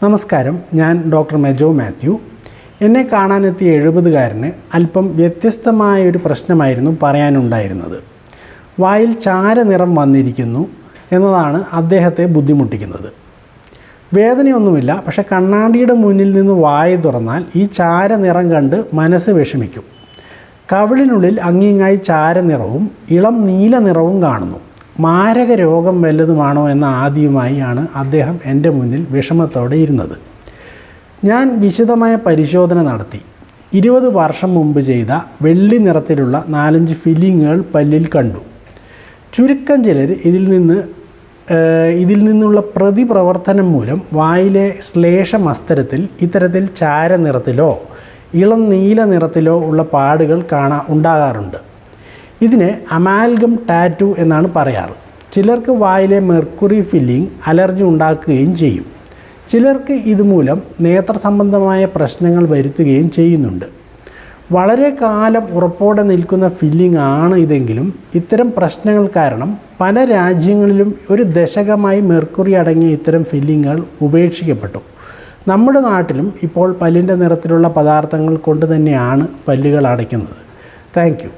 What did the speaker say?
നമസ്കാരം, ഞാൻ ഡോക്ടർ മെജോ മാത്യു. എന്നെ കാണാനെത്തിയ 70-കാരന് അല്പം വ്യത്യസ്തമായൊരു പ്രശ്നമായിരുന്നു പറയാനുണ്ടായിരുന്നത്. വായിൽ ചാരനിറം വന്നിരിക്കുന്നു എന്നതാണ് അദ്ദേഹത്തെ ബുദ്ധിമുട്ടിക്കുന്നത്. വേദനയൊന്നുമില്ല, പക്ഷെ കണ്ണാടിയുടെ മുന്നിൽ നിന്ന് വായ തുറന്നാൽ ഈ ചാരനിറം കണ്ട് മനസ്സ് വിഷമിക്കും. കവിളിനുള്ളിൽ അങ്ങിങ്ങായി ചാരനിറവും ഇളം നീല നിറവും കാണുന്നു. മാരക രോഗം വല്ലതുമാണോ എന്ന ആദ്യമായാണ് അദ്ദേഹം എൻ്റെ മുന്നിൽ വിഷമത്തോടെ ഇരുന്നത്. ഞാൻ വിശദമായ പരിശോധന നടത്തി. 20 വർഷം മുമ്പ് ചെയ്ത വെള്ളി നിറത്തിലുള്ള 4-5 ഫില്ലിങ്ങുകൾ പല്ലിൽ കണ്ടു. ചുരുക്കം ചിലർ ഇതിൽ നിന്നുള്ള പ്രതിപ്രവർത്തനം മൂലം വായിലെ ശ്ലേഷമസ്തരത്തിൽ ഇത്തരത്തിൽ ചാരനിറത്തിലോ ഇളം നീല നിറത്തിലോ ഉള്ള പാടുകൾ ഉണ്ടാകാറുണ്ട്. ഇതിനെ അമാൽഗം ടാറ്റു എന്നാണ് പറയാറ്. ചിലർക്ക് വായിലെ മെർക്കുറി ഫില്ലിംഗ് അലർജി ഉണ്ടാക്കുകയും ചെയ്യും. ചിലർക്ക് ഇതുമൂലം നേത്ര സംബന്ധമായ പ്രശ്നങ്ങൾ വരുത്തുകയും ചെയ്യുന്നുണ്ട്. വളരെ കാലം ഉറപ്പോടെ നിൽക്കുന്ന ഫില്ലിംഗ് ആണ് ഇതെങ്കിലും ഇത്തരം പ്രശ്നങ്ങൾ കാരണം പല രാജ്യങ്ങളിലും ഒരു ദശകമായി മെർക്കുറി അടങ്ങിയ ഇത്തരം ഫില്ലിങ്ങുകൾ ഉപേക്ഷിക്കപ്പെട്ടു. നമ്മുടെ നാട്ടിലും ഇപ്പോൾ പല്ലിൻ്റെ നിറത്തിലുള്ള പദാർത്ഥങ്ങൾ കൊണ്ട് തന്നെയാണ് പല്ലുകൾ അടയ്ക്കുന്നത്. Thank you.